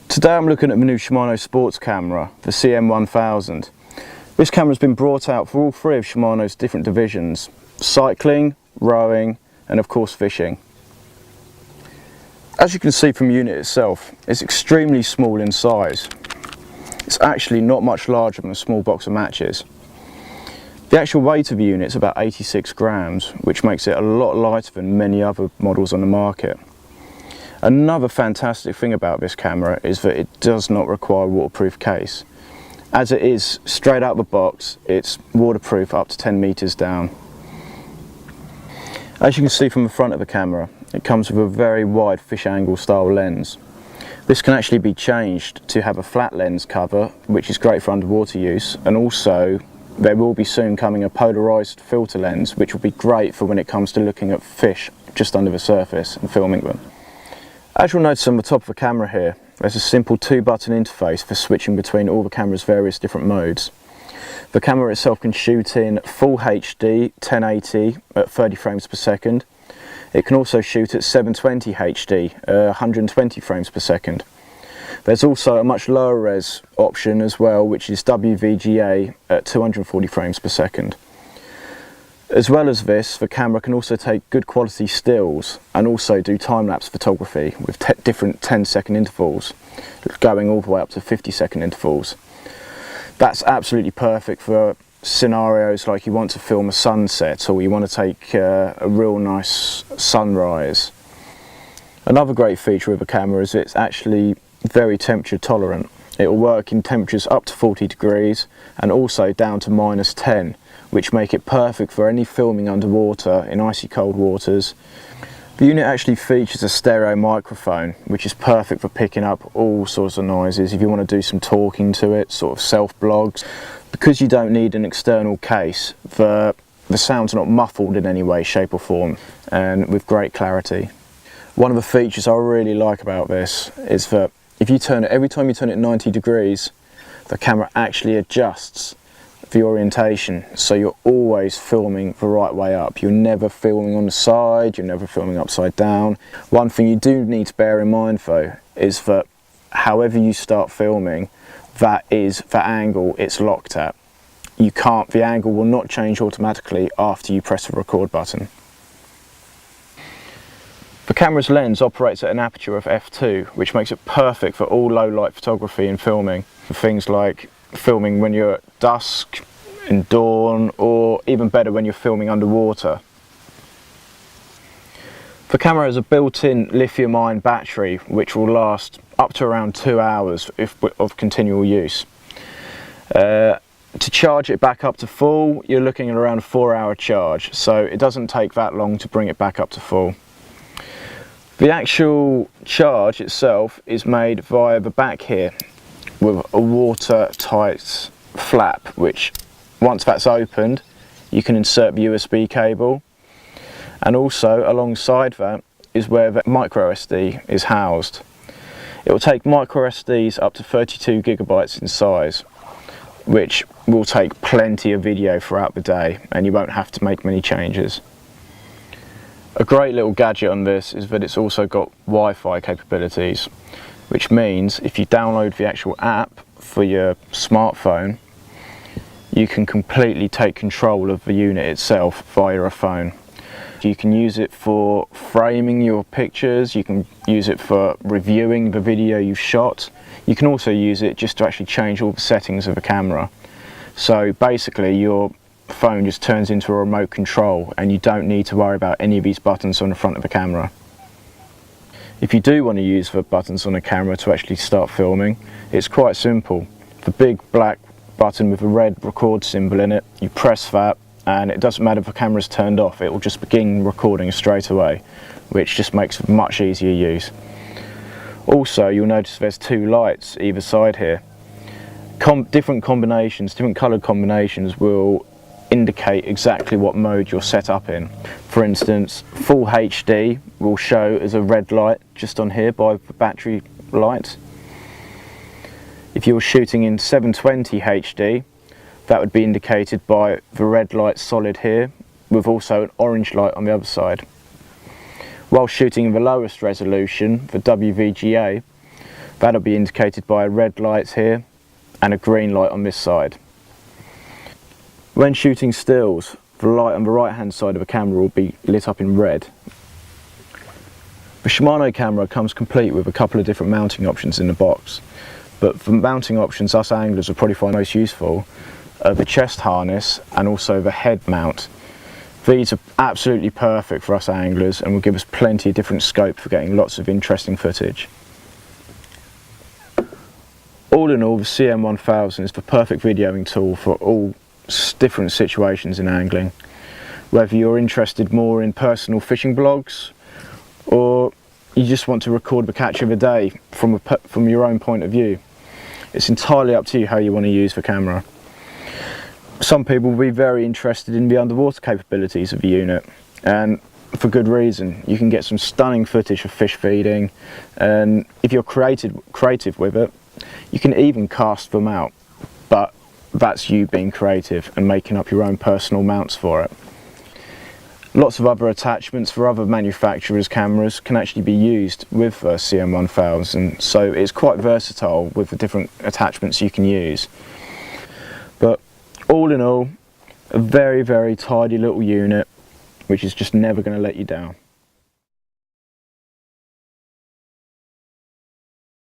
Today I'm looking at the new Shimano sports camera, the CM1000. This camera has been brought out for all three of Shimano's different divisions: cycling, rowing and of course fishing. As you can see from the unit itself, it's extremely small in size. It's actually not much larger than a small box of matches. The actual weight of the unit is about 86 grams, which makes it a lot lighter than many other models on the market. Another fantastic thing about this camera is that it does not require a waterproof case. As it is straight out of the box, it's waterproof up to 10 meters down. As you can see from the front of the camera, it comes with a very wide fish angle style lens. This can actually be changed to have a flat lens cover, which is great for underwater use, and also there will be soon coming a polarized filter lens, which will be great for when it comes to looking at fish just under the surface and filming them. As you'll notice on the top of the camera here, there's a simple 2-button interface for switching between all the camera's various different modes. The camera itself can shoot in full HD 1080 at 30 frames per second. It can also shoot at 720 HD 120 frames per second. There's also a much lower res option as well, which is WVGA at 240 frames per second. As well as this, the camera can also take good quality stills and also do time-lapse photography with different 10-second intervals, going all the way up to 50-second intervals. That's absolutely perfect for scenarios like you want to film a sunset or you want to take a real nice sunrise. Another great feature of the camera is it's actually very temperature tolerant. It will work in temperatures up to 40 degrees and also down to -10, which make it perfect for any filming underwater in icy cold waters. The unit actually features a stereo microphone, which is perfect for picking up all sorts of noises if you want to do some talking to it, sort of self-blogs. Because you don't need an external case, the sound's not muffled in any way, shape or form, and with great clarity. One of the features I really like about this is that if you turn it, every time you turn it 90 degrees, the camera actually adjusts the orientation, so you're always filming the right way up. You're never filming on the side, you're never filming upside down. One thing you do need to bear in mind though is that however you start filming, that is the angle it's locked at. The angle will not change automatically after you press the record button. The camera's lens operates at an aperture of f2, which makes it perfect for all low light photography and filming. For things like filming when you're at dusk, in dawn, or even better when you're filming underwater. The camera has a built-in lithium-ion battery which will last up to around 2 hours of continual use. To charge it back up to full, you're looking at around a 4-hour charge, so it doesn't take that long to bring it back up to full. The actual charge itself is made via the back here with a watertight flap, which once that's opened you can insert the USB cable, and also alongside that is where the micro SD is housed. It will take micro SDs up to 32 gigabytes in size, which will take plenty of video throughout the day and you won't have to make many changes. A great little gadget on this is that it's also got Wi-Fi capabilities, which means if you download the actual app for your smartphone, you can completely take control of the unit itself via a phone. You can use it for framing your pictures, you can use it for reviewing the video you've shot, you can also use it just to actually change all the settings of the camera. So basically your phone just turns into a remote control and you don't need to worry about any of these buttons on the front of the camera. If you do want to use the buttons on the camera to actually start filming, it's quite simple. The big black button with a red record symbol in it, you press that and it doesn't matter if the camera's turned off, it will just begin recording straight away, which just makes much easier use. Also, you'll notice there's 2 lights either side here. Different coloured combinations will indicate exactly what mode you're set up in. For instance, full HD will show as a red light just on here by the battery light. If you were shooting in 720 HD, that would be indicated by the red light solid here, with also an orange light on the other side. While shooting in the lowest resolution, the WVGA, That'll be indicated by a red light here and a green light on this side. When shooting stills, the light on the right hand side of the camera will be lit up in red. The Shimano camera comes complete with a couple of different mounting options in the box, but the mounting options us anglers will probably find most useful are the chest harness and also the head mount. These are absolutely perfect for us anglers and will give us plenty of different scope for getting lots of interesting footage. All in all, the CM1000 is the perfect videoing tool for all different situations in angling. Whether you're interested more in personal fishing blogs, or you just want to record the catch of the day from your own point of view. It's entirely up to you how you want to use the camera. Some people will be very interested in the underwater capabilities of the unit, and for good reason. You can get some stunning footage of fish feeding, and if you're creative with it, you can even cast them out, but that's you being creative and making up your own personal mounts for it. Lots of other attachments for other manufacturers' cameras can actually be used with CM1000, so it's quite versatile with the different attachments you can use. But all in all, a very, very tidy little unit which is just never going to let you down.